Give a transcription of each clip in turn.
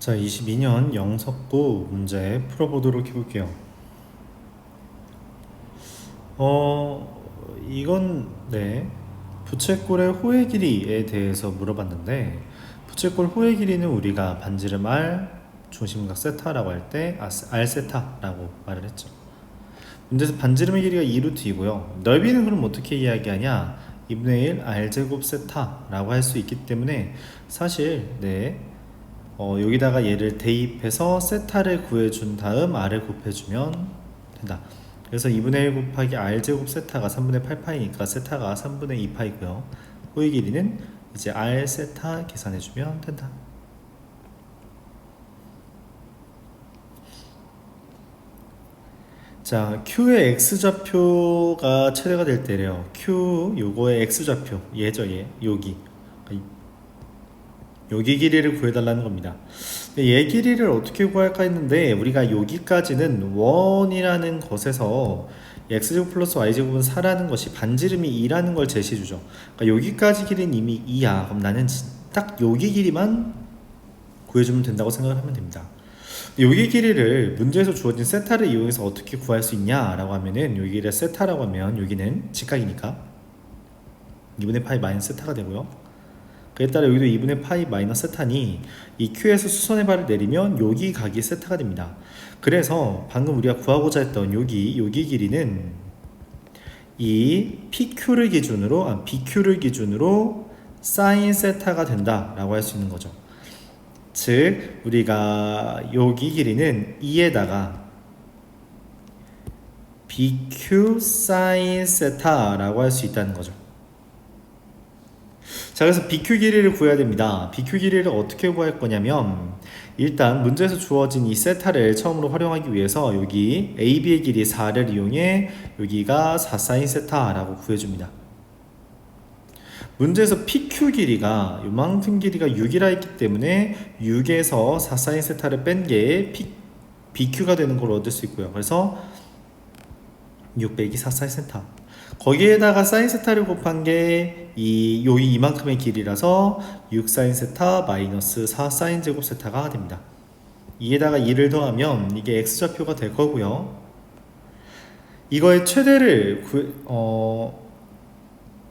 자, 22년 영석고 문제 풀어보도록 해볼게요. 이건 부채꼴의 호의 길이에 대해서 물어봤는데, 부채꼴 호의 길이는 우리가 반지름 R, 중심각 세타라고 할 때 R 세타라고 말을 했죠. 문제에서 반지름의 길이가 2루트이고요. 넓이는 그럼 어떻게 이야기하냐? 2분의 1 R제곱 세타라고 할 수 있기 때문에 사실 여기다가 얘를 대입해서 세타를 구해준 다음 R을 곱해주면 된다. 그래서 2분의 1 곱하기 R제곱 세타가 3분의 8파이니까 세타가 3분의 2파이고요. 호의 길이는 이제 R 세타 계산해주면 된다. 자, Q의 X좌표가 최대가 될 때래요. Q 요거의 X좌표 얘죠, 여기 길이를 구해달라는 겁니다. 얘 길이를 어떻게 구할까 했는데, 우리가 여기까지는 원이라는 것에서 x제곱 플러스 y제곱은 4라는 것이 반지름이 2라는 걸 제시해주죠. 그러니까 여기까지 길이는 이미 2야. 그럼 나는 딱 여기 길이만 구해주면 된다고 생각을 하면 됩니다. 여기 길이를 문제에서 주어진 세타를 이용해서 어떻게 구할 수 있냐 라고 하면은, 여기를 세타라고 하면 여기는 직각이니까 2분의 파이 마이너스 세타가 되고요. 그에 따라 여기도 2분의 파이 마이너스 세타니 이 Q에서 수선의 발을 내리면 여기 각이 세타가 됩니다. 그래서 방금 우리가 구하고자 했던 여기 길이는 이 BQ를 기준으로 사인 세타가 된다라고 할 수 있는 거죠. 즉 우리가 여기 길이는 2에다가 BQ 사인 세타라고 할 수 있다는 거죠. 자, 그래서 BQ 길이를 구해야 됩니다. BQ 길이를 어떻게 구할 거냐면, 일단 문제에서 주어진 이 세타를 처음으로 활용하기 위해서 여기 AB의 길이 4를 이용해 여기가 4사인 세타라고 구해줍니다. 문제에서 PQ 길이가 요만큼 길이가 6이라 했기 때문에 6에서 4사인 세타를 뺀 게 BQ가 되는 걸 얻을 수 있고요. 그래서 6 빼기 4사인 세타, 거기에다가 사인 세타를 곱한 게 이만큼의 길이라서 6 사인 세타 마이너스 4 사인 제곱 세타가 됩니다. 이에다가 2를 더하면 이게 x좌표가 될 거고요. 이거의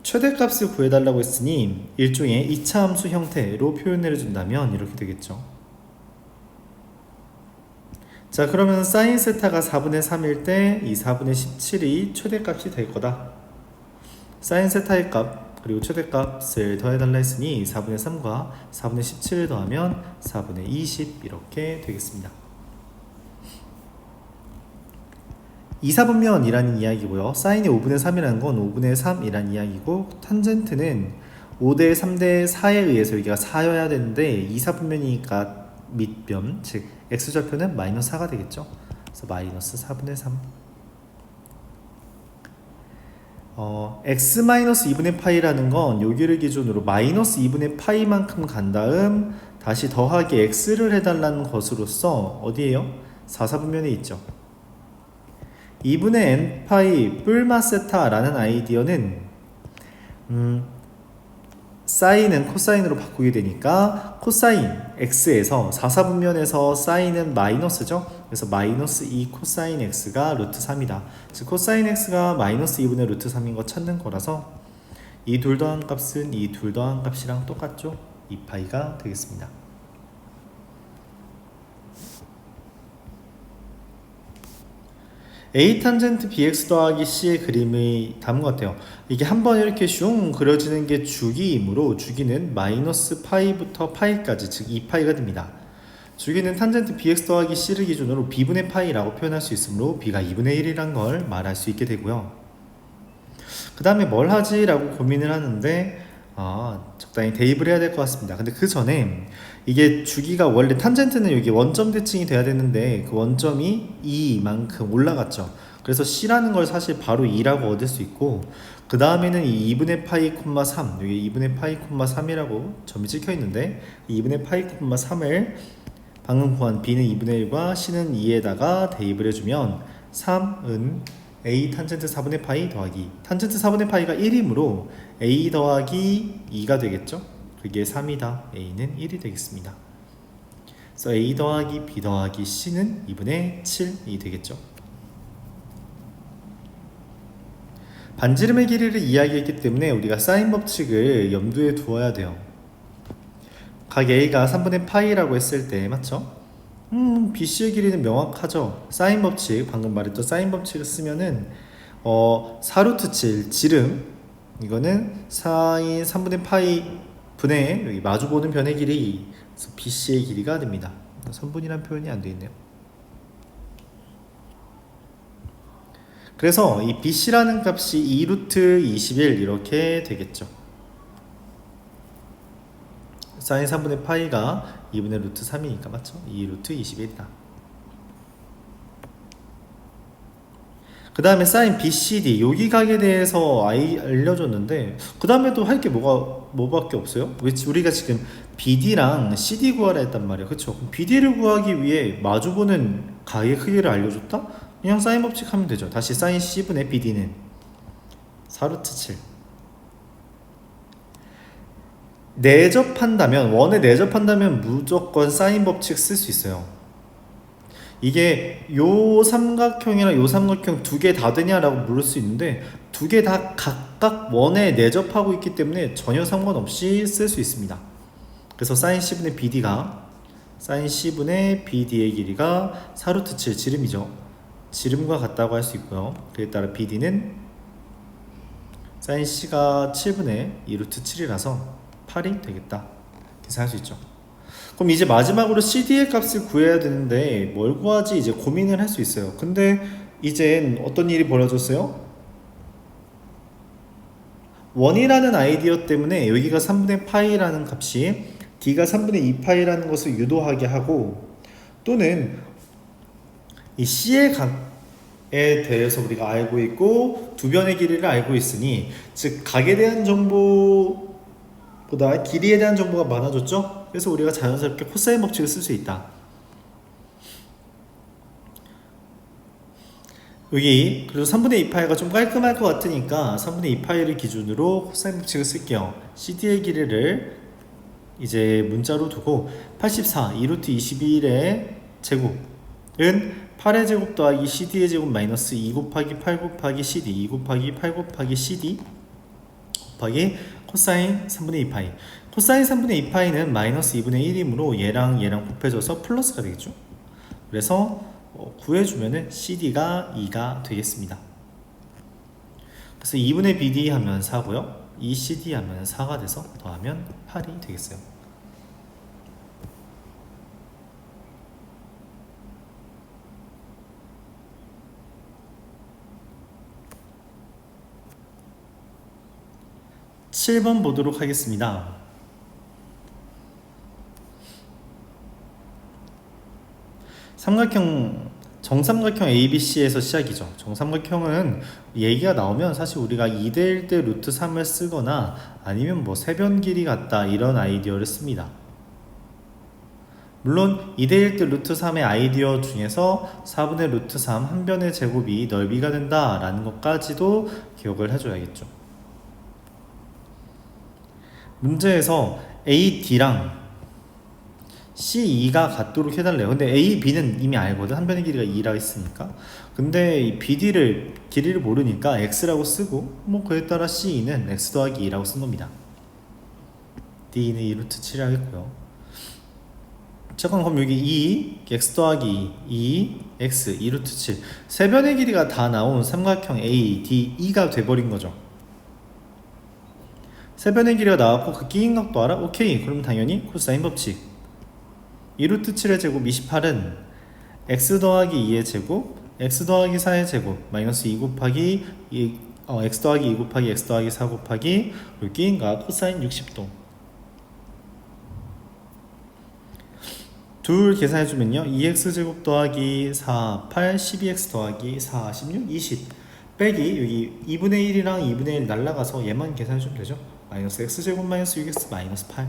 최대값을 구해달라고 했으니 일종의 2차 함수 형태로 표현을 해준다면 이렇게 되겠죠. 자, 그러면 사인 세타가 4분의 3일 때 이 4분의 17이 최대값이 될 거다. 사인 세타의 값 그리고 최대값을 더해달라 했으니 4분의 3과 4분의 17을 더하면 4분의 20 이렇게 되겠습니다. 2사분면이라는 이야기고요. 사인이 5분의 3이라는 건 5분의 3이라는 이야기고, 탄젠트는 5대 3대 4에 의해서 여기가 4여야 되는데 2사분면이니까 밑변, 즉 x좌표는 마이너스 4가 되겠죠. 그래서 마이너스 4분의 3. x 마이너스 2분의 파이라는 건 여기를 기준으로 마이너스 2분의 파이만큼 간 다음 다시 더하기 x를 해달라는 것으로서 어디에요? 4사분면에 있죠. 2분의 n 파이 뿔마 세타라는 아이디어는 사인은 코사인으로 바꾸게 되니까 코사인 x에서 4사분면에서 사인은 마이너스죠. 그래서 마이너스 2 코사인 x가 루트 3이다. 즉 코사인 x가 마이너스 2분의 루트 3인 거 찾는 거라서 이 둘 더한 값은 이 둘 더한 값이랑 똑같죠. 2파이가 되겠습니다. A 탄젠트 BX 더하기 C의 그림의 다음과 같아요. 이게 한번 이렇게 슝 그려지는 게 주기이므로 주기는 마이너스 파이부터 파이까지, 즉 2파이가 됩니다. 주기는 탄젠트 BX 더하기 C를 기준으로 B분의 파이라고 표현할 수 있으므로 B가 2분의 1이란 걸 말할 수 있게 되고요. 그 다음에 뭘 하지? 라고 고민을 하는데 적당히 대입을 해야 될 것 같습니다. 근데 그 전에 이게 주기가 원래 탄젠트는 여기 원점 대칭이 돼야 되는데 그 원점이 2만큼 올라갔죠. 그래서 C라는 걸 사실 바로 2라고 얻을 수 있고, 그 다음에는 이 2분의 파이 콤마 3, 여기 2분의 파이 콤마 3이라고 점이 찍혀 있는데 2분의 파이 콤마 3을 방금 구한 B는 2분의 1과 C는 2에다가 대입을 해주면 3은 A 탄젠트 4분의 파이 더하기 탄젠트 4분의 파이가 1이므로 A 더하기 2가 되겠죠. 그게 3이다. A는 1이 되겠습니다. 그래서 A 더하기 B 더하기 C는 2분의 7이 되겠죠. 반지름의 길이를 이야기했기 때문에 우리가 사인 법칙을 염두에 두어야 돼요. 각 A가 3분의 파이라고 했을 때 맞죠? BC의 길이는 명확하죠. 사인 법칙, 방금 말했던 사인 법칙을 쓰면은 4루트 7 지름, 이거는 사인 3분의 파이 분의 여기 마주보는 변의 길이, 그래서 BC의 길이가 됩니다. 선분이란 표현이 안 되어 있네요. 그래서 이 BC라는 값이 2루트 21 이렇게 되겠죠. 사인 3분의 파이가 2분의 루트 3이니까 맞죠? 2루트 21이다. 그 다음에 사인 BCD 여기 각에 대해서 알려줬는데 그 다음에도 할 게 뭐밖에 없어요? 왜 우리가 지금 BD랑 CD 구하라 했단 말이에요. 그쵸? BD를 구하기 위해 마주보는 각의 크기를 알려줬다? 그냥 사인 법칙 하면 되죠. 다시 사인 C분의 BD는 4루트 7. 내접한다면, 원에 내접한다면 무조건 사인 법칙 쓸 수 있어요. 이게 요 삼각형이랑 요 삼각형 두 개 다 되냐라고 물을 수 있는데 두 개 다 각각 원에 내접하고 있기 때문에 전혀 상관없이 쓸 수 있습니다. 그래서 사인 C분의 BD가 사인 C분의 BD의 길이가 4루트 7 지름이죠. 지름과 같다고 할 수 있고요. 그에 따라 BD는 사인 C가 7분의 2루트 7이라서 8이 되겠다. 계산할 수 있죠. 그럼 이제 마지막으로 CD의 값을 구해야 되는데 뭘 구하지 이제 고민을 할 수 있어요. 근데 이젠 어떤 일이 벌어졌어요? 원이라는 아이디어 때문에 여기가 3분의 파이라는 값이 D가 3분의 2파이라는 것을 유도하게 하고 또는 이 C의 각에 대해서 우리가 알고 있고 두 변의 길이를 알고 있으니 즉 각에 대한 정보보다 길이에 대한 정보가 많아졌죠? 그래서 우리가 자연스럽게 코사인 법칙을 쓸 수 있다. 여기 그래서 3분의 2파이가 좀 깔끔할 것 같으니까 3분의 2파이를 기준으로 코사인 법칙을 쓸게요. CD의 길이를 이제 문자로 두고 84 2루트 21의 제곱은 8의 제곱 더하기 CD의 제곱 마이너스 2 곱하기 8 곱하기 CD 2 곱하기 8 곱하기 CD 곱하기 코사인 3분의 2파이. 코사인 3분의 2파이는 마이너스 2분의 1이므로 얘랑 곱해져서 플러스가 되겠죠. 그래서 구해주면은 CD가 2가 되겠습니다. 그래서 2분의 BD 하면 4고요. 2CD 하면 4가 돼서 더하면 8이 되겠어요. (7번) 보도록 하겠습니다. 정삼각형 ABC에서 시작이죠. 정삼각형은 얘기가 나오면 사실 우리가 2대1 대 루트 3을 쓰거나 아니면 뭐 세변 길이 같다 이런 아이디어를 씁니다. 물론 2대1 대 루트 3의 아이디어 중에서 4분의 루트 3 한 변의 제곱이 넓이가 된다 라는 것까지도 기억을 해줘야겠죠. 문제에서 AD랑 C2가 같도록 해달래요. 근데 A, B는 이미 알거든. 한 변의 길이가 2라고 했으니까. 근데 이 BD를 길이를 모르니까 X라고 쓰고 뭐 그에 따라 C2는 X 더하기 2라고 쓴 겁니다. D는 2루트 7이라고 했고요. 잠깐 그럼 여기 2 X 더하기 2 X 2루트 7 세 변의 길이가 다 나온 삼각형 A, D, E가 돼버린 거죠. 세 변의 길이가 나왔고 그 끼인 각도 알아? 오케이. 그럼 당연히 코사인 법칙 2루트 7의 제곱 28은 x 더하기 2의 제곱 x 더하기 4의 제곱 마이너스 2 곱하기 x 더하기 2 곱하기 x 더하기 4 곱하기 끼인가 코사인 60도 둘 계산해주면요 2x 제곱 더하기 4 8 12x 더하기 4 16 20 빼기 여기 2분의 1이랑 2분의 1 날라가서 얘만 계산해주면 되죠. 마이너스 x제곱 마이너스 6x 마이너스 8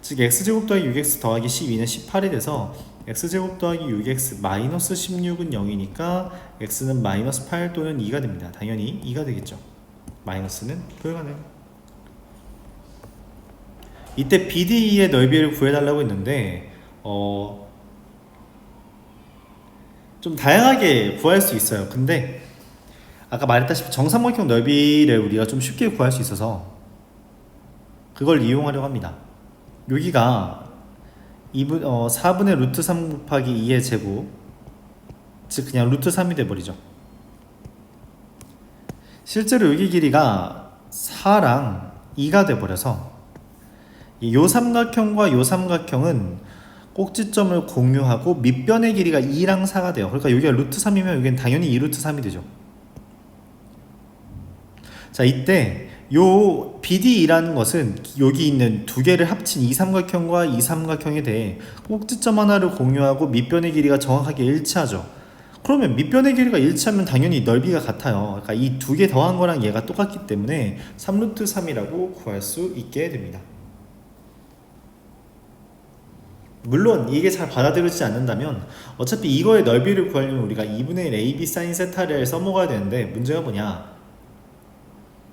즉 x제곱 더하기 6x 더하기 12는 18이 돼서 x제곱 더하기 6x 마이너스 16은 0이니까 x는 마이너스 8 또는 2가 됩니다. 당연히 2가 되겠죠. 마이너스는 불가능. 이때 BD의 넓이를 구해달라고 했는데 좀 다양하게 구할 수 있어요. 근데 아까 말했다시피 정삼각형 넓이를 우리가 좀 쉽게 구할 수 있어서 그걸 이용하려고 합니다. 여기가 4분의 루트 3 곱하기 2의 제곱, 즉 그냥 루트 3이 돼버리죠. 실제로 여기 길이가 4랑 2가 돼버려서 요 삼각형과 요 삼각형은 꼭지점을 공유하고 밑변의 길이가 2랑 4가 돼요. 그러니까 여기가 루트 3이면 여기는 당연히 2루트 3이 되죠. 자, 이때 요 BD라는 것은 여기 있는 두 개를 합친 이 삼각형과 이 삼각형에 대해 꼭지점 하나를 공유하고 밑변의 길이가 정확하게 일치하죠. 그러면 밑변의 길이가 일치하면 당연히 넓이가 같아요. 그러니까 이 두 개 더한 거랑 얘가 똑같기 때문에 3루트 3이라고 구할 수 있게 됩니다. 물론 이게 잘 받아들여지지 않는다면 어차피 이거의 넓이를 구하려면 우리가 2분의 1 AB sin 세타를 써먹어야 되는데, 문제가 뭐냐,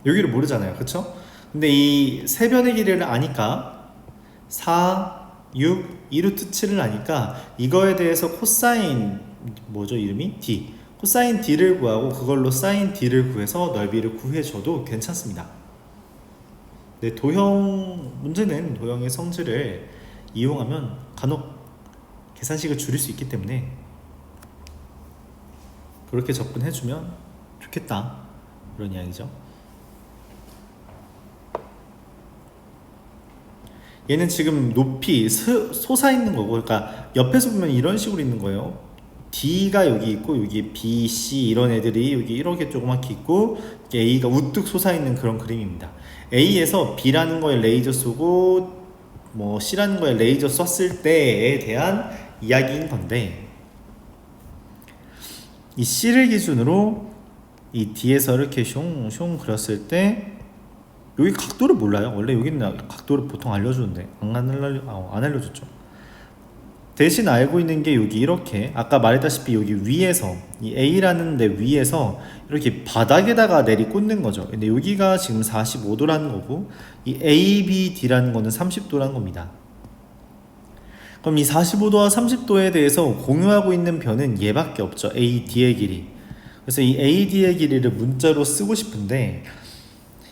여기를 모르잖아요. 그쵸? 근데 이 세 변의 길이를 아니까 4, 6, 2루트 7을 아니까 이거에 대해서 코사인 뭐죠 이름이? D, 코사인 D를 구하고 그걸로 사인 D를 구해서 넓이를 구해줘도 괜찮습니다. 근데 도형 문제는 도형의 성질을 이용하면 간혹 계산식을 줄일 수 있기 때문에 그렇게 접근해주면 좋겠다, 그런 이야기죠. 얘는 지금 높이 솟아있는 거고, 그러니까 옆에서 보면 이런 식으로 있는 거예요. D가 여기 있고 여기 B, C 이런 애들이 여기 이렇게 조그맣게 있고 A가 우뚝 솟아있는 그런 그림입니다. A에서 B라는 거에 레이저 쏘고 뭐 C라는 거에 레이저 썼을 때에 대한 이야기인 건데, 이 C를 기준으로 이 D에서 이렇게 숑숑 그렸을 때 여기 각도를 몰라요. 원래 여기는 각도를 보통 알려주는데 안 알려줬죠. 대신 알고 있는 게 여기 이렇게 아까 말했다시피 여기 위에서 이 A라는 데 위에서 이렇게 바닥에다가 내리꽂는 거죠. 근데 여기가 지금 45도라는 거고 이 ABD라는 거는 30도라는 겁니다. 그럼 이 45도와 30도에 대해서 공유하고 있는 변은 얘밖에 없죠. AD의 길이. 그래서 이 AD의 길이를 문자로 쓰고 싶은데,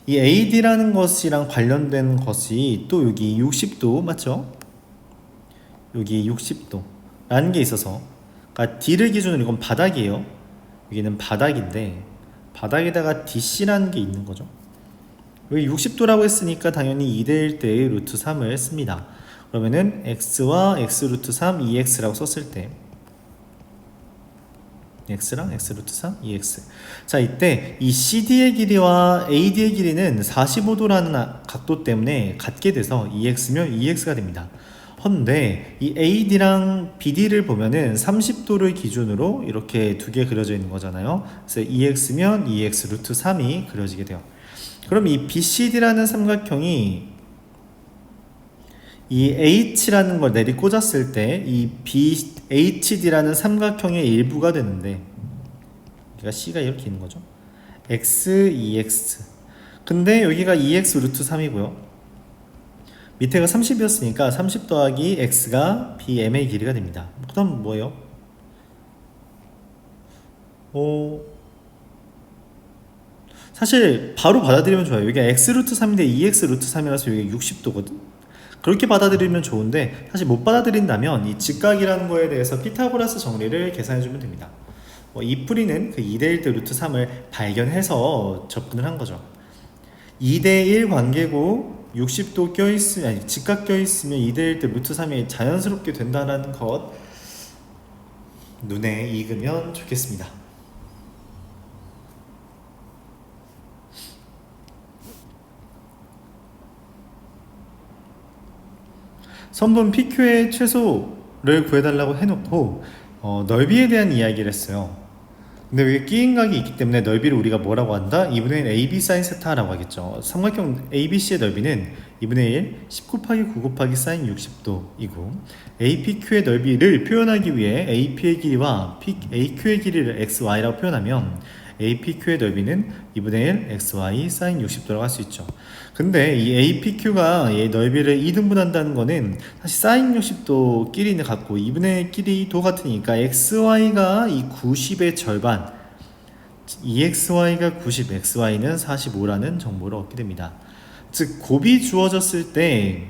이 AD라는 것이랑 관련된 것이 또 여기 60도 맞죠? 여기 60도 라는 게 있어서, 그러니까 D를 기준으로 이건 바닥이에요. 여기는 바닥인데 바닥에다가 DC라는 게 있는 거죠. 여기 60도라고 했으니까 당연히 2대1 때의 루트 3을 씁니다. 그러면은 x와 x 루트 3 2x라고 썼을 때 x랑 x 루트 3 2x. 자, 이때 이 CD의 길이와 AD의 길이는 45도라는 각도 때문에 같게 돼서 2x면 2x가 됩니다. 헌데 이 AD랑 BD를 보면은 30도를 기준으로 이렇게 두 개 그려져 있는 거잖아요. 그래서 2x면 2x 루트 3이 그려지게 돼요. 그럼 이 BCD라는 삼각형이 이 H라는 걸 내리 꽂았을 때 이 BHD라는 삼각형의 일부가 되는데, 여기가 C가 이렇게 있는 거죠. X, 2X. 근데 여기가 2X 루트 3이고요. 밑에가 30이었으니까 30 더하기 X가 BM의 길이가 됩니다. 그 다음 뭐예요? 사실 바로 받아들이면 좋아요. 여기가 X 루트 3인데 2X 루트 3이라서 여기가 60도거든? 그렇게 받아들이면 좋은데, 사실 못 받아들인다면 이 직각이라는 거에 대해서 피타고라스 정리를 계산해주면 됩니다. 이 풀이는 그 2대1 대 루트 3을 발견해서 접근을 한 거죠. 2대1 관계고 60도 껴있으면, 아니 직각 껴있으면 2대1 대 루트 3이 자연스럽게 된다는 것 눈에 익으면 좋겠습니다. 선분 PQ의 최소를 구해달라고 해놓고 넓이에 대한 이야기를 했어요. 근데 여기 끼인 각이 있기 때문에 넓이를 우리가 뭐라고 한다? 2분의 1 AB sin 세타라고 하겠죠. 삼각형 ABC의 넓이는 2분의 1 10 곱하기 9 곱하기 sin 60도이고, APQ의 넓이를 표현하기 위해 AP의 길이와 AQ의 길이를 XY라고 표현하면 APQ의 넓이는 2분의 1 XY sin 60도라고 할 수 있죠. 근데 이 APQ가 이 넓이를 2등분한다는 거는 사실 sin 60도 끼리는 같고 2분의 1끼리 도 같으니까 XY가 이 90의 절반, EXY가 90, XY는 45라는 정보를 얻게 됩니다. 즉 곱이 주어졌을 때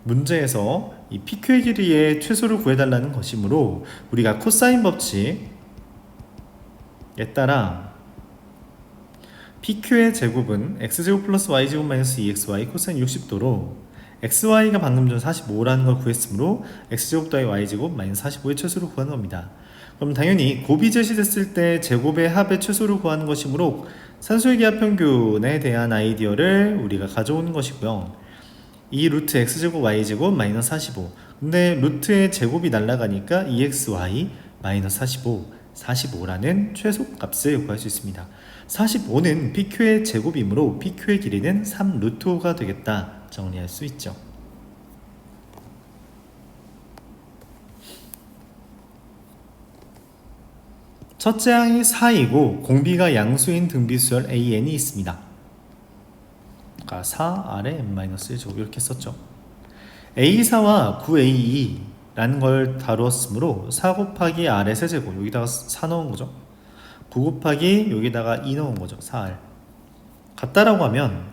문제에서 이 PQ의 길이의 최소를 구해달라는 것이므로 우리가 코사인 법칙에 따라 PQ의 제곱은 X제곱 플러스 Y제곱 마이너스 2XY 코사인 60도로 XY가 방금 전 45라는 걸 구했으므로 X제곱 더하기 Y제곱 마이너스 45의 최소를 구하는 겁니다. 그럼 당연히 곱이 제시됐을 때 제곱의 합의 최소를 구하는 것이므로 산수의 기하평균에 대한 아이디어를 우리가 가져오는 것이고요. 이 루트 x제곱 y제곱 마이너스 45. 근데 루트의 제곱이 날아가니까 2xy 마이너스 45라는 최소값을 구할 수 있습니다. 45는 PQ의 제곱이므로 PQ의 길이는 3루트 5가 되겠다 정리할 수 있죠. 첫째 항이 4이고 공비가 양수인 등비수열 AN이 있습니다. 4 아래 n-1제곱 이렇게 썼죠. A4와 9A2라는 걸 다루었으므로 4 곱하기 R의 세제곱 여기다가 4 넣은 거죠. 9 곱하기 여기다가 2 넣은 거죠. 4R 같다라고 하면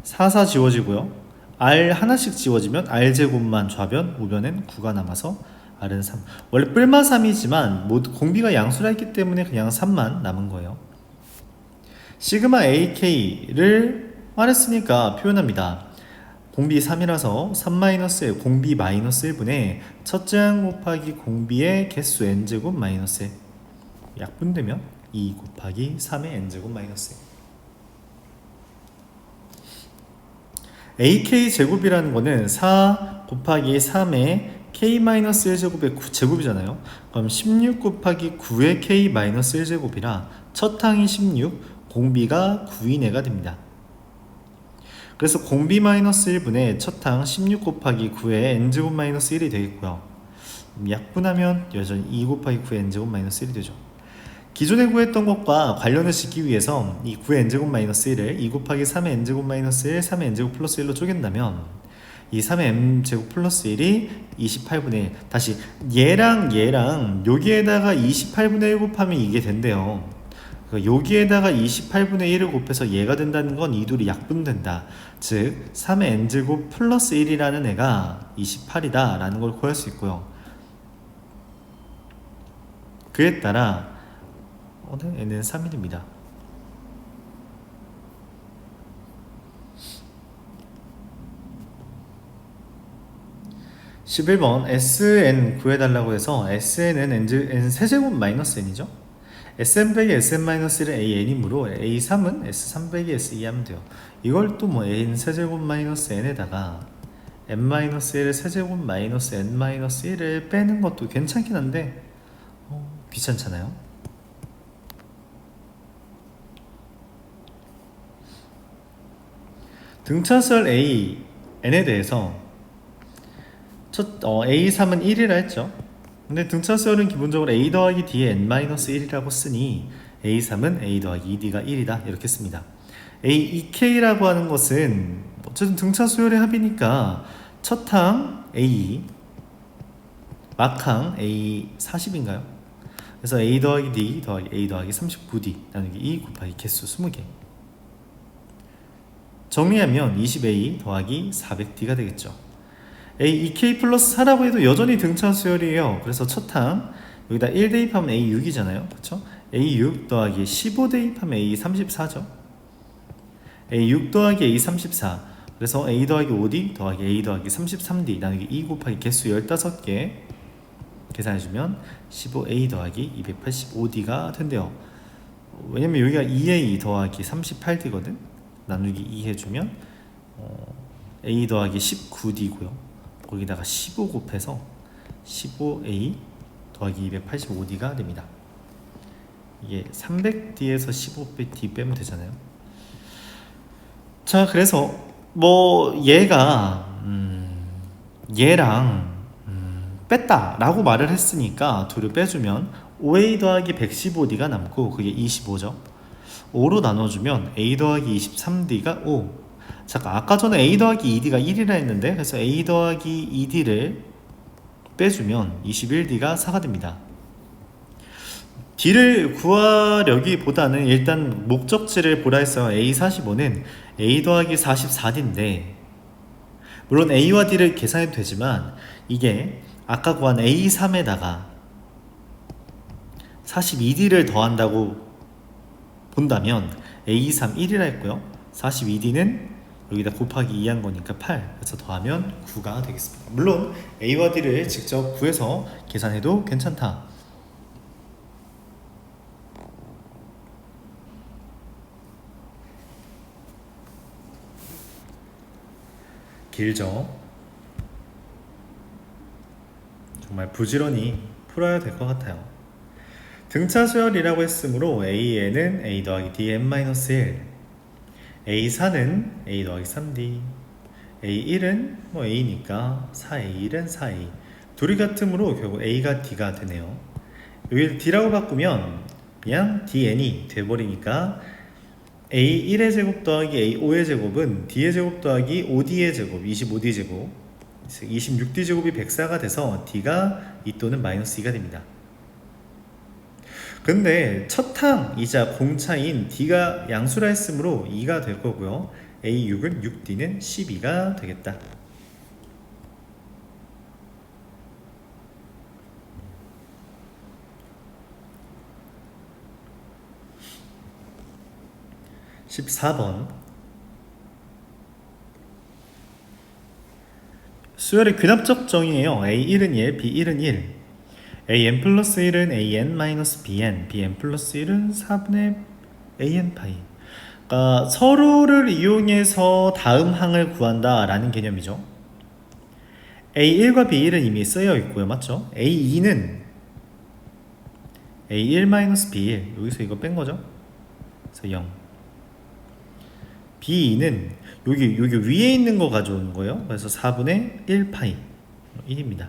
4, 4 지워지고요. R 하나씩 지워지면 R제곱만 좌변, 우변엔 9가 남아서 R은 3. 원래 뿔마 3이지만 모두 공비가 양수라 했기 때문에 그냥 3만 남은 거예요. 시그마 AK를 말했으니까 표현합니다. 공비 3이라서 3-1 공비 마이너스 1분의 첫째 항 곱하기 공비의 개수 n제곱 마이너스 1 약분되면 2 곱하기 3의 n제곱 마이너스 1 AK 제곱이라는 거는 4 곱하기 3의 K-1제곱의 제곱이잖아요. 그럼 16 곱하기 9의 K-1제곱이라 첫 항이 16 공비가 9이네가 됩니다. 그래서 공비 마이너스 1분의 첫항 16 곱하기 9의 n제곱 마이너스 1이 되겠고요. 약분하면 여전히 2 곱하기 9의 n제곱 마이너스 1이 되죠. 기존에 구했던 것과 관련을 짓기 위해서 이 9의 n제곱 마이너스 1을 2 곱하기 3의 n제곱 마이너스 1, 3의 n제곱 플러스 1로 쪼갠다면 이 3의 n제곱 플러스 1이 28분의 1 다시 얘랑 여기에다가 28분의 1 곱하면 이게 된대요. 여기에다가 28분의 1을 곱해서 얘가 된다는 건 이 둘이 약분된다. 즉 3의 n제곱 플러스 1이라는 애가 28이다 라는 걸 구할 수 있고요. 그에 따라 n은 3일입니다. (11번) SN 구해달라고 해서 SN은 n 세제곱 마이너스 n이죠. Sn 빼기 Sn-1은 AN이므로 A3은 S3 빼기 S2 하면 돼요. 이걸 또 뭐 n 세제곱 마이너스 n에다가 n-1의 세제곱 마이너스 n-1을 빼는 것도 괜찮긴 한데 귀찮잖아요. 등차수열 A, n에 대해서 A3은 1이라 했죠. 근데 등차수열은 기본적으로 A 더하기 D의 n-1이라고 쓰니 A3은 A 더하기 2D가 1이다 이렇게 씁니다. A2K라고 하는 것은 어쨌든 등차수열의 합이니까 첫항 A, 막항 A 40인가요? 그래서 A 더하기 D 더하기 A 더하기 39D 나누기 2 곱하기 개수 20개 정리하면 20A 더하기 400D가 되겠죠. A2K 플러스 4라고 해도 여전히 등차수열이에요. 그래서 첫항 여기다 1 대입하면 A6이잖아요. 그쵸? A6 더하기 15 대입하면 A34죠. A6 더하기 A34 그래서 A 더하기 5D 더하기 A 더하기 33D 나누기 2 곱하기 개수 15개 계산해주면 15A 더하기 285D가 된대요. 왜냐면 여기가 2A 더하기 38D거든. 나누기 2 해주면 A 더하기 19D고요. 거기다가 15 곱해서 15A 더하기 285D가 됩니다. 이게 300D에서 15D 빼면 되잖아요. 자, 그래서 뭐 얘가 얘랑 뺐다 라고 말을 했으니까 2를 빼주면 5a 더하기 115d가 남고 그게 25죠. 5로 나눠주면 a 더하기 23d가 5. 잠깐 아까 전에 a 더하기 2d가 1이라 했는데 그래서 a 더하기 2d를 빼주면 21d가 4가 됩니다. d를 구하려기보다는 일단 목적지를 보라 했어요. a45는 a 더하기 44d인데 물론 a와 d를 계산해도 되지만 이게 아까 구한 a3에다가 42d를 더한다고 본다면 a3 1이라 했고요. 42d는 여기다 곱하기 2한 거니까 8. 그래서 더하면 9가 되겠습니다. 물론 a와 d를 직접 구해서 계산해도 괜찮다. 길죠? 정말 부지런히 풀어야 될 것 같아요. 등차수열이라고 했으므로 A에는 A 더하기 dn-1, A4는 A 더하기 3D, A1은 뭐 A니까 4A1은 4A. 둘이 같으므로 결국 A가 D가 되네요. 여기 D라고 바꾸면 그냥 dn이 돼버리니까 A1의 제곱 더하기 A5의 제곱은 D의 제곱 더하기 5D의 제곱, 25D 제곱, 26D 제곱이 104가 돼서 D가 2 또는 마이너스 2가 됩니다. 근데 첫 항이자 공차인 D가 양수라 했으므로 2가 될 거고요. A6은 6D는 12가 되겠다. (14번) 수열의 귀납적 정의예요. A1은 1, B1은 1, AN 플러스 1은 AN 마이너스 BN, BN 플러스 1은 4분의 AN 파이. 그러니까 서로를 이용해서 다음 항을 구한다 라는 개념이죠. A1과 B1은 이미 쓰여 있고요. 맞죠? A2는 A1 마이너스 B1, 여기서 이거 뺀 거죠. 그래서 0. B2는 여기 위에 있는 거 가져오는 거예요. 그래서 4분의 1 파이 1입니다.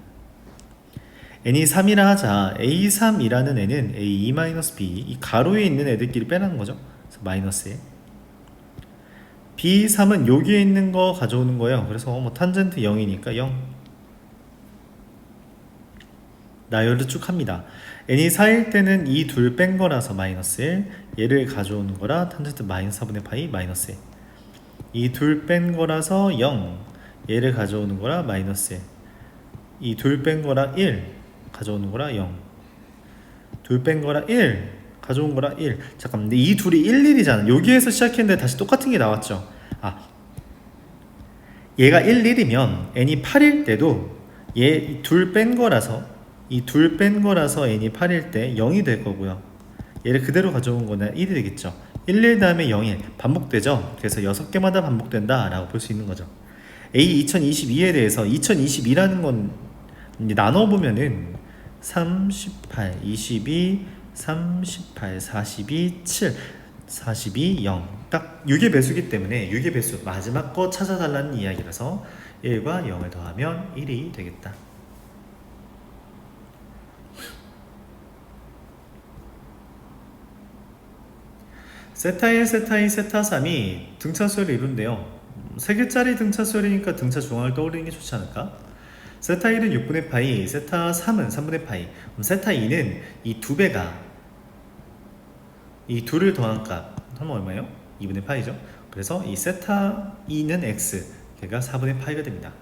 n이 3이라 하자. A3이라는 n은 A2-B, 이 가로에 있는 애들끼리 빼라는 거죠. 그래서 마이너스 1. B3은 여기에 있는 거 가져오는 거예요. 그래서 뭐 탄젠트 0이니까 0. 나열을 쭉 합니다. n이 4일 때는 이 둘 뺀 거라서 마이너스 1, 얘를 가져오는 거라 탄젠트 마이너스 4분의 파이 마이너스 1. 이 둘 뺀 거라서 0, 얘를 가져오는 거라 마이너스 1. 이 둘 뺀 거라 1, 가져오는 거라 0. 둘 뺀 거라 1, 가져온 거라 1. 잠깐만, 근데 이 둘이 1, 1이잖아. 여기에서 시작했는데 다시 똑같은 게 나왔죠. 얘가 1, 1이면 n이 8일 때도 얘 둘 뺀 거라서 이 둘 뺀 거라서 n이 8일 때 0이 될 거고요. 얘를 그대로 가져온 거는 1이 되겠죠. 1, 1 다음에 0, 1 반복되죠. 그래서 6개마다 반복된다 라고 볼 수 있는 거죠. A 2022에 대해서 2022라는 건 나눠보면은 38, 22, 38, 42, 7, 42, 0. 딱 6의 배수기 때문에 6의 배수 마지막 거 찾아달라는 이야기라서 1과 0을 더하면 1이 되겠다. 세타 1, 세타 2, 세타 3이 등차수열을 이룬대요. 3개짜리 등차수열이니까 등차 중앙을 떠올리는 게 좋지 않을까? 세타 1은 6분의 파이, 세타 3은 3분의 파이. 그럼 세타 2는 이 두 배가 이 둘을 더한 값 하면 얼마예요? 2분의 파이죠. 그래서 이 세타 2는 x, 걔가 4분의 파이가 됩니다.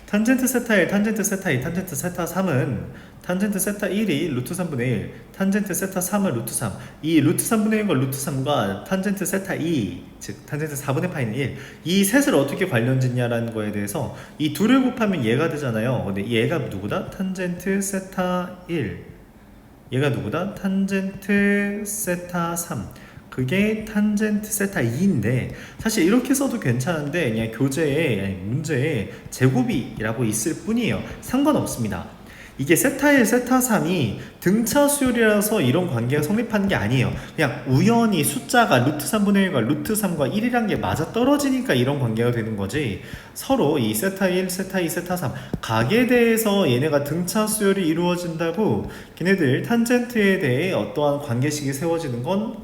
탄젠트 세타 1, 탄젠트 세타 2, 탄젠트 세타 3은 탄젠트 세타 1이 루트 3분의 1, 탄젠트 세타 3은 루트 3. 이 루트 3분의 1과 루트 3과 탄젠트 세타 2, 즉 탄젠트 4분의 파이는 1. 이 셋을 어떻게 관련짓냐라는 거에 대해서 이 둘을 곱하면 얘가 되잖아요. 근데 얘가 누구다? 탄젠트 세타 1. 얘가 누구다? 탄젠트 세타 3. 그게 탄젠트 세타 2인데 사실 이렇게 써도 괜찮은데 그냥 교재에 문제에 제곱이라고 있을 뿐이에요. 상관없습니다. 이게 세타 1, 세타 3이 등차 수열이라서 이런 관계가 성립하는 게 아니에요. 그냥 우연히 숫자가 루트 3분의 1과 루트 3과 1이란 게 맞아 떨어지니까 이런 관계가 되는 거지, 서로 이 세타 1, 세타 2, 세타 3 각에 대해서 얘네가 등차 수열이 이루어진다고 걔네들 탄젠트에 대해 어떠한 관계식이 세워지는 건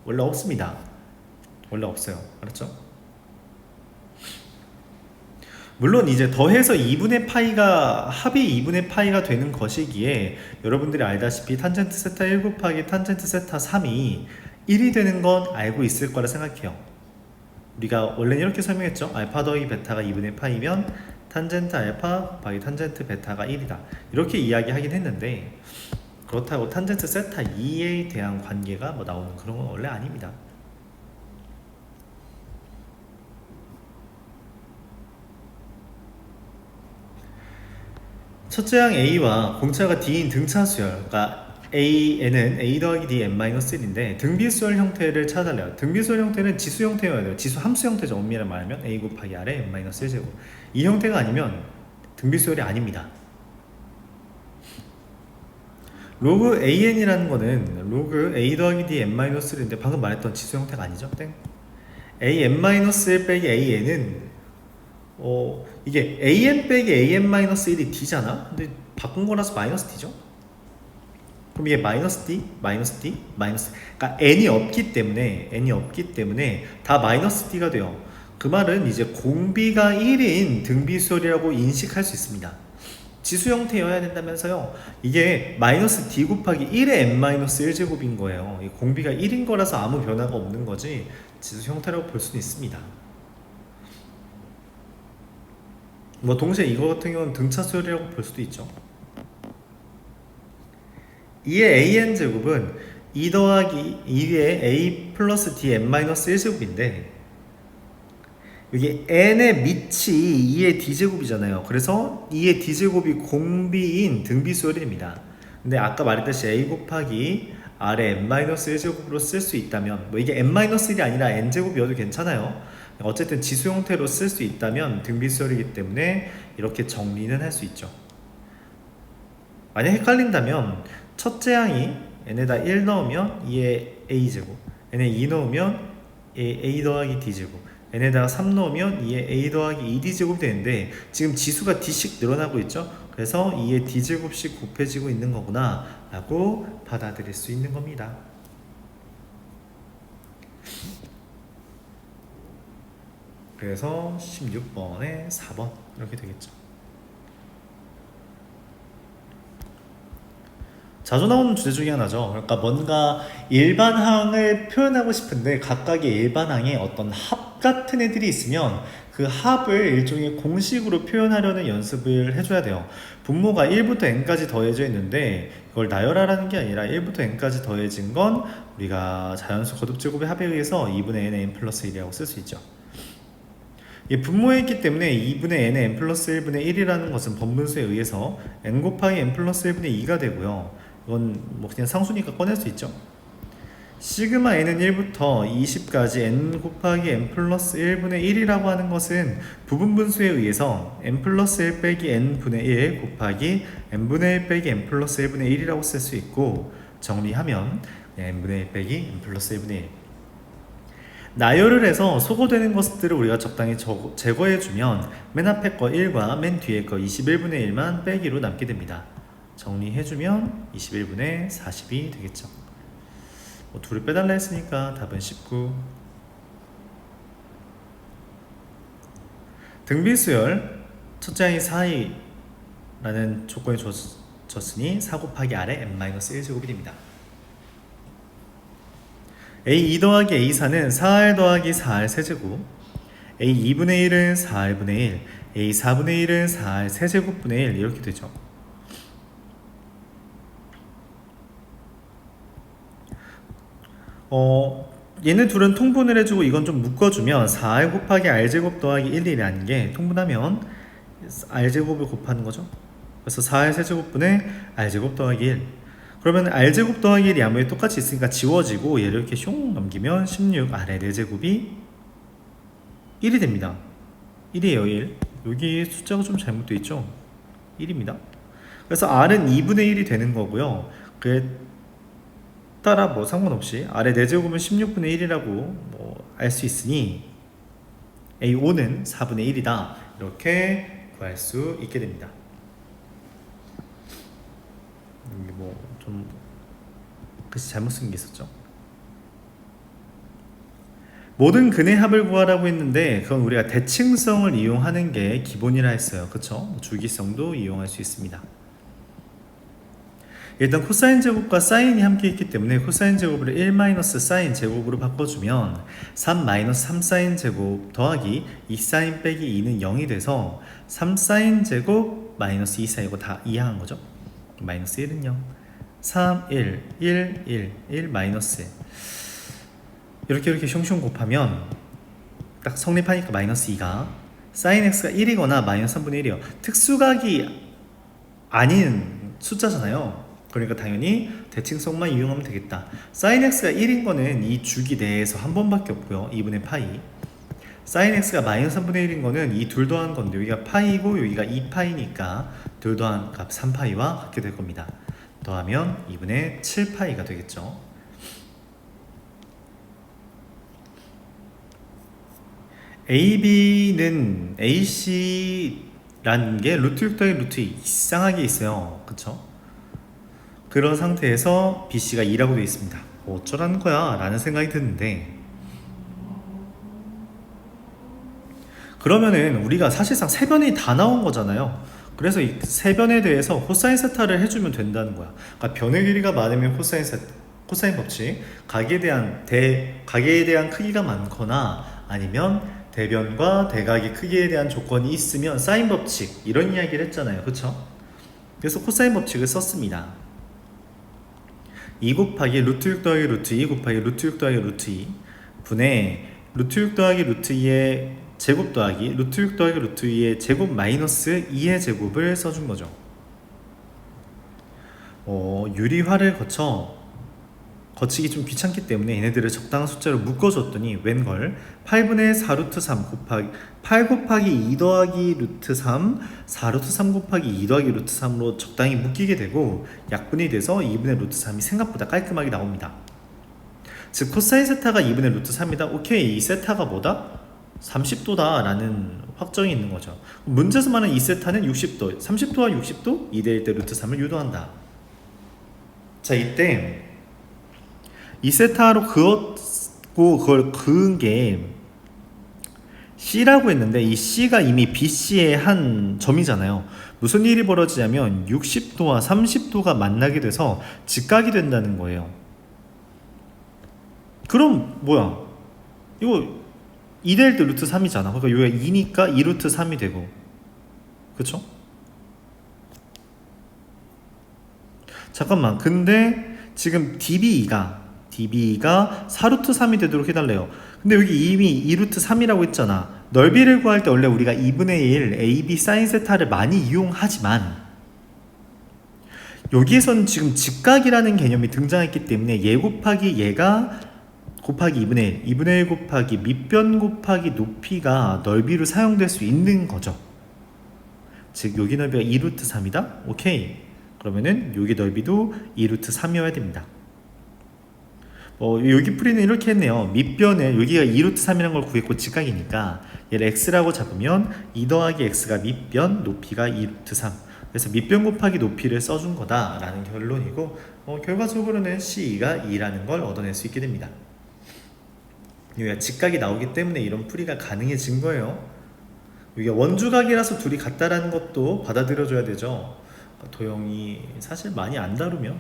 원래 없습니다. 원래 없어요. 알았죠? 물론 이제 더해서 2분의 파이가 합이 2분의 파이가 되는 것이기에 여러분들이 알다시피 탄젠트 세타 1 곱하기 탄젠트 세타 3이 1이 되는 건 알고 있을 거라 생각해요. 우리가 원래는 이렇게 설명했죠. 알파 더하기 베타가 2분의 파이면 탄젠트 알파 곱하기 탄젠트 베타가 1이다. 이렇게 이야기하긴 했는데, 그렇다고 탄젠트 세타 2에 대한 관계가 뭐 나오는 그런 건 원래 아닙니다. 첫째 항 A와 공차가 D인 등차수열, 그러니까 A는 A 더하기 D n-1인데 등비수열 형태를 찾아달래요. 등비수열 형태는 지수 형태여야 돼요. 지수 함수 형태죠. 엄밀히 말하면 A 곱하기 R의 n-1제곱. 이 형태가 아니면 등비수열이 아닙니다. 로그 AN이라는 거는 로그 A 더하기 D n-1인데 방금 말했던 지수 형태가 아니죠. 땡. A n-1 빼기 AN은 이게 an 빼기 an-1이 d잖아? 근데 바꾼 거라서 마이너스 d죠? 그럼 이게 마이너스 d, 마이너스 d, 마이너스, 그러니까 n이 없기 때문에 다 마이너스 d가 돼요. 그 말은 이제 공비가 1인 등비수열이라고 인식할 수 있습니다. 지수 형태여야 된다면서요. 이게 마이너스 d 곱하기 1의 n-1제곱인 거예요. 공비가 1인 거라서 아무 변화가 없는 거지 지수 형태라고 볼 수는 있습니다. 뭐 동시에 이거 같은 경우는 등차 수열이라고 볼 수도 있죠. 2의 an제곱은 2 더하기 2의 a 플러스 d n-1제곱인데 여기 n의 밑이 2의 d제곱이잖아요. 그래서 2의 d제곱이 공비인 등비수열입니다. 근데 아까 말했듯이 a 곱하기 r의 n-1제곱으로 쓸 수 있다면, 뭐 이게 n-1이 아니라 n제곱이어도 괜찮아요. 어쨌든 지수 형태로 쓸 수 있다면 등비수열이기 때문에 이렇게 정리는 할 수 있죠. 만약 헷갈린다면 첫째 항이 n에다 1 넣으면 2의 a제곱, n에 2 넣으면 a 더하기 d제곱, n에다가 3 넣으면 2의 a 더하기 2d제곱이 되는데 지금 지수가 d씩 늘어나고 있죠. 그래서 2의 d제곱씩 곱해지고 있는 거구나 라고 받아들일 수 있는 겁니다. 그래서 16번에 4번 이렇게 되겠죠. 자주 나오는 주제 중에 하나죠. 그러니까 뭔가 일반항을 표현하고 싶은데 각각의 일반항에 어떤 합 같은 애들이 있으면 그 합을 일종의 공식으로 표현하려는 연습을 해줘야 돼요. 분모가 1부터 n까지 더해져 있는데 이걸 나열하라는 게 아니라 1부터 n까지 더해진 건 우리가 자연수 거듭제곱의 합에 의해서 2분의 n의 n 플러스 1이라고 쓸 수 있죠. 분모에 있기 때문에 2분의 n의 n 플러스 1분의 1이라는 것은 번분수에 의해서 n 곱하기 n 플러스 1분의 2가 되고요. 이건 뭐 그냥 상수니까 꺼낼 수 있죠. 시그마 n은 1부터 20까지 n 곱하기 n 플러스 1분의 1이라고 하는 것은 부분분수에 의해서 n 플러스 1 빼기 n분의 1 곱하기 n분의 1 빼기 n 플러스 1분의 1이라고 쓸 수 있고, 정리하면 n분의 1 빼기 n 플러스 1분의 1. 나열을 해서 소거되는 것들을 우리가 적당히 제거해주면 맨 앞에 거 1과 맨 뒤에 거 21분의 1만 빼기로 남게 됩니다. 정리해주면 21분의 40이 되겠죠. 뭐 둘을 빼달라 했으니까 답은 19. 등비수열 첫째 항이 4이라는 조건이 줬으니 4 곱하기 R의 n-1제곱이 됩니다. A2 더하기 A4는 4R 더하기 4R 세제곱, A2분의 1은 4R분의 1, A4분의 1은 4R 세제곱분의 1 이렇게 되죠. 얘네 둘은 통분을 해주고 이건 좀 묶어주면 4R 곱하기 R제곱 더하기 1이라는 게 통분하면 R제곱을 곱하는 거죠. 그래서 4R 세제곱분의 R제곱 더하기 1. 그러면 R제곱 더하기 1이 아무리 똑같이 있으니까 지워지고 얘를 이렇게 슝 넘기면 16R의 4제곱이 1이 됩니다. 1이에요 1. 여기 숫자가 좀 잘못되어 있죠. 1입니다. 그래서 r은 2분의 1이 되는 거고요. 그에 따라 뭐 상관없이 r의 4제곱은 16분의 1이라고 뭐 알 수 있으니 A5는 4분의 1이다. 이렇게 구할 수 있게 됩니다. 이게 뭐 좀 글씨 잘못 쓴 게 있었죠. 모든 근의 합을 구하라고 했는데 그건 우리가 대칭성을 이용하는 게 기본이라 했어요. 그쵸? 주기성도 이용할 수 있습니다. 일단 코사인 제곱과 사인이 함께 있기 때문에 코사인 제곱을 1 사인 제곱으로 바꿔주면 3 3사인 제곱 더하기 2사인 빼기 2는 0이 돼서 3사인 제곱 마이너스 2사인 이거 다 이해한 거죠? 마이너스 1은 0 3, 1, 1, 1, 1 마이너스 1 이렇게 슝슝 곱하면 딱 성립하니까 마이너스 2가 사인 x가 1이거나 마이너스 3분의 1이요. 특수각이 아닌 숫자잖아요. 그러니까 당연히 대칭성만 이용하면 되겠다. sin x가 1인 거는 이 주기 내에서 한 번밖에 없고요. 2분의 파이. sin x가 마이너스 3분의 1인 거는 이 둘 더한 건데 여기가 파이고 여기가 2파이니까 둘 더한 값 3파이와 같게 될 겁니다. 더하면 2분의 7파이가 되겠죠. AB는 AC라는 게 루트 6 더하기 루트 2 이상하게 있어요. 그쵸? 그런 상태에서 BC가 2라고 되어 있습니다. 어쩌라는 거야 라는 생각이 드는데 그러면은 우리가 사실상 세변이 다 나온 거잖아요. 그래서 이 세변에 대해서 코사인 세타를 해주면 된다는 거야. 그러니까 변의 길이가 많으면 코사인 법칙, 각에 대한 크기가 많거나 아니면 대변과 대각의 크기에 대한 조건이 있으면 사인 법칙 이런 이야기를 했잖아요. 그쵸? 그래서 코사인 법칙을 썼습니다. 2 곱하기 루트 6 더하기 루트 2 곱하기 루트 6 더하기 루트 2 분의 루트 6 더하기 루트 2의 제곱 더하기 루트 6 더하기 루트 2의 제곱 마이너스 2의 제곱을 써준 거죠. 유리화를 거치기 좀 귀찮기 때문에 얘네들을 적당한 숫자로 묶어줬더니 웬걸 8분의 4 루트 3 곱하기 8 곱하기 2 더하기 루트 3 4 루트 3 곱하기 2 더하기 루트 3으로 적당히 묶이게 되고 약분이 돼서 2분의 루트 3이 생각보다 깔끔하게 나옵니다. 즉 코사인 세타가 2분의 루트 3이다. 오케이, 이 세타가 뭐다? 30도다 라는 확정이 있는 거죠. 문제에서 말하는 이 세타는 60도 30도와 60도 2대1 대 루트 3을 유도한다. 자, 이때 이 세타로 그었고 그걸 그은 게 C라고 했는데 이 C가 이미 BC의 한 점이잖아요. 무슨 일이 벌어지냐면 60도와 30도가 만나게 돼서 직각이 된다는 거예요. 그럼 뭐야? 이거 2대1 대 루트 3이잖아. 그러니까 여기가 2니까 2 루트 3이 되고, 그쵸? 잠깐만, 근데 지금 DB가 4 루트 3이 되도록 해달래요. 근데 여기 이미 2 루트 3이라고 했잖아. 넓이를 구할 때 원래 우리가 2분의 1 AB 사인 세타를 많이 이용하지만 여기에서는 지금 직각이라는 개념이 등장했기 때문에 얘 곱하기 얘가 곱하기 2분의 1 2분의 1 곱하기 밑변 곱하기 높이가 넓이로 사용될 수 있는 거죠. 즉 여기 넓이가 2 루트 3이다? 오케이. 그러면은 여기 넓이도 2 루트 3이어야 됩니다. 여기 풀이는 이렇게 했네요. 밑변에 여기가 2 루트 3이라는 걸 구했고 직각이니까 얘를 x라고 잡으면 2 더하기 x가 밑변, 높이가 2 루트 3. 그래서 밑변 곱하기 높이를 써준 거다라는 결론이고 결과적으로는 C2가 2라는 걸 얻어낼 수 있게 됩니다. 여기가 직각이 나오기 때문에 이런 풀이가 가능해진 거예요. 여기가 원주각이라서 둘이 같다라는 것도 받아들여줘야 되죠. 도형이 사실 많이 안 다루면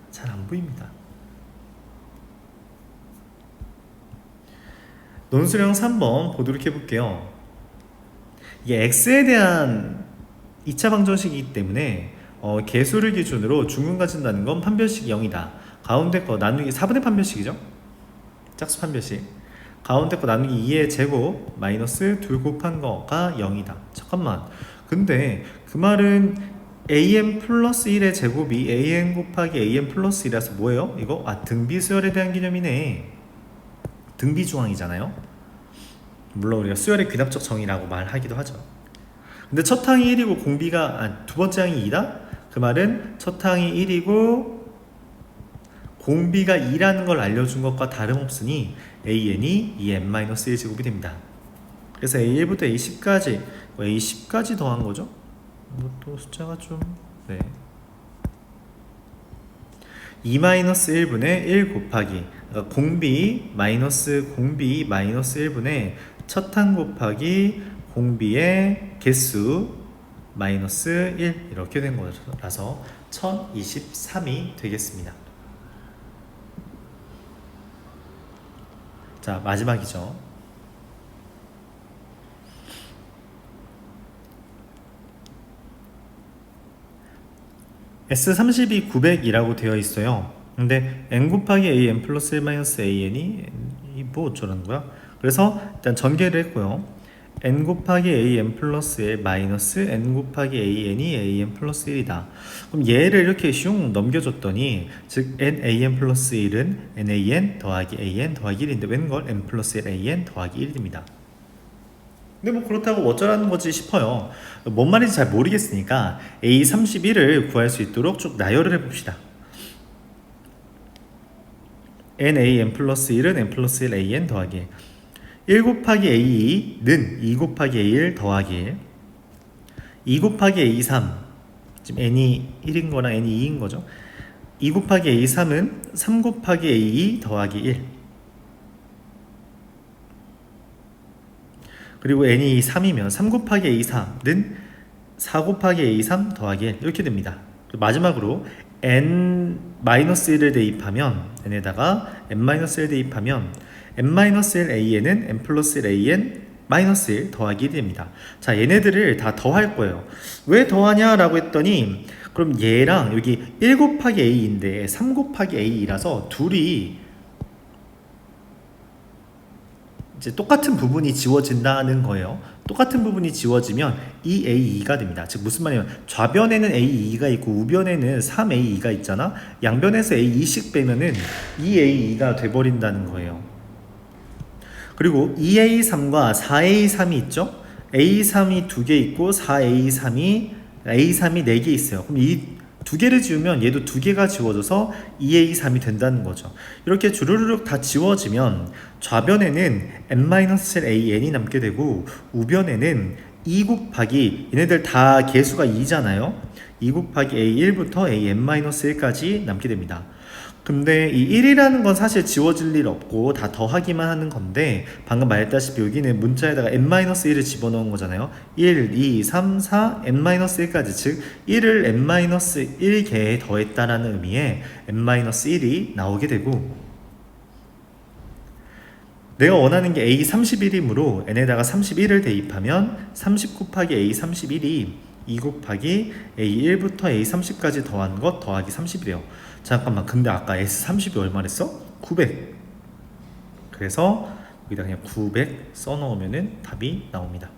잘 안 보입니다. 논술형 3번 보도록 해볼게요. 이게 x에 대한 2차 방정식이기 때문에 개수를 기준으로 중근 가진다는 건 판별식이 0이다. 가운데 거 나누기 4분의 판별식이죠. 짝수 판별식. 가운데 거 나누기 2의 제곱 마이너스 2 곱한 거가 0이다. 잠깐만. 근데 그 말은 an 플러스 1의 제곱이 an 곱하기 an 플러스 1이라서 뭐예요? 이거? 등비수열에 대한 개념이네. 등비조항이잖아요. 물론 우리가 수열의 귀납적 정의라고 말하기도 하죠. 근데 첫 항이 1이고 공비가 두 번째 항이 2다? 그 말은 첫 항이 1이고 공비가 2라는 걸 알려준 것과 다름없으니 AN이 2n-1 제곱이 됩니다. 그래서 A1부터 A10까지 A10까지 더한 거죠. 이것도 숫자가 좀 2-1분의 1 곱하기 그러니까 공비 마이너스 공비 마이너스 1분의 첫 항 곱하기 공비의 개수 마이너스 1 이렇게 된 거라서 1023이 되겠습니다. 자, 마지막이죠. S32 900이라고 되어 있어요. 근데 n 곱하기 an 플러스 1 마이너스 an이 뭐 어쩌라는 거야? 그래서 일단 전개를 했고요. n 곱하기 an 플러스 1 마이너스 n 곱하기 an이 an 플러스 1이다. 그럼 얘를 이렇게 슝 넘겨줬더니 즉 nan 플러스 1은 nan 더하기 an 더하기 1인데 웬걸 n 플러스 1 an 더하기 1이 됩니다. 근데 뭐 그렇다고 어쩌라는 거지 싶어요. 뭔 말인지 잘 모르겠으니까 A31을 구할 수 있도록 쭉 나열을 해봅시다. NAN 플러스 1은 N 플러스 1 AN 더하기 1 곱하기 A2는 2 곱하기 A1 더하기 1 2 곱하기 A3 지금 N이 1인 거랑 N이 2인 거죠. 2 곱하기 A3은 3 곱하기 A2 더하기 1 그리고 n이 3이면 3 곱하기 a3는 4 곱하기 a3 더하기 1 이렇게 됩니다. 마지막으로 n-1을 대입하면 n에다가 n-1을 대입하면 n-1 an은 n 플러스 1 an 마이너스 1 더하기 1이 됩니다. 자, 얘네들을 다 더할 거예요. 왜 더하냐 라고 했더니 그럼 얘랑 여기 1 곱하기 a인데 3 곱하기 a라서 둘이 이제 똑같은 부분이 지워진다는 거예요. 똑같은 부분이 지워지면 2A2가 됩니다. 즉 무슨 말이냐면 좌변에는 A2가 있고 우변에는 3A2가 있잖아. 양변에서 A2씩 빼면은 2A2가 돼버린다는 거예요. 그리고 2A3과 4A3이 있죠. A3이 2개 있고 4A3이 A3이 4개 있어요. 그럼 이 두 개를 지우면 얘도 2개가 지워져서 2A3이 된다는 거죠. 이렇게 주르륵 다 지워지면 좌변에는 n-an이 남게 되고 우변에는 2 곱하기 얘네들 다 개수가 2잖아요. 2 곱하기 A1부터 an-1까지 남게 됩니다. 근데 이 1이라는 건 사실 지워질 일 없고 다 더하기만 하는 건데 방금 말했다시피 여기는 문자에다가 n-1을 집어넣은 거잖아요. 1, 2, 3, 4, n-1까지 즉 1을 n-1개에 더했다라는 의미에 n-1이 나오게 되고 내가 원하는 게 A31이므로 n에다가 31을 대입하면 30 곱하기 A31이 2 곱하기 A1부터 A30까지 더한 것 더하기 30이래요. 잠깐만, 근데 아까 S30이 얼마랬어? 900. 그래서 여기다 그냥 900 써놓으면 답이 나옵니다.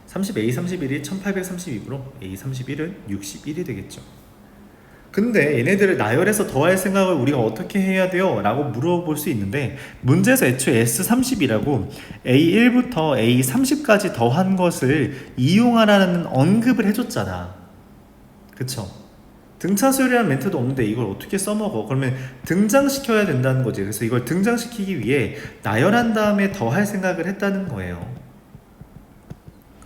30A31이 1832으로 A31은 61이 되겠죠. 근데 얘네들을 나열해서 더할 생각을 우리가 어떻게 해야 돼요? 라고 물어볼 수 있는데 문제에서 애초에 S30이라고 A1부터 A30까지 더한 것을 이용하라는 언급을 해줬잖아. 그쵸? 등차수열이라는 멘트도 없는데 이걸 어떻게 써먹어? 그러면 등장시켜야 된다는 거지. 그래서 이걸 등장시키기 위해 나열한 다음에 더할 생각을 했다는 거예요.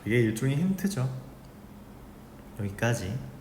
그게 일종의 힌트죠. 여기까지.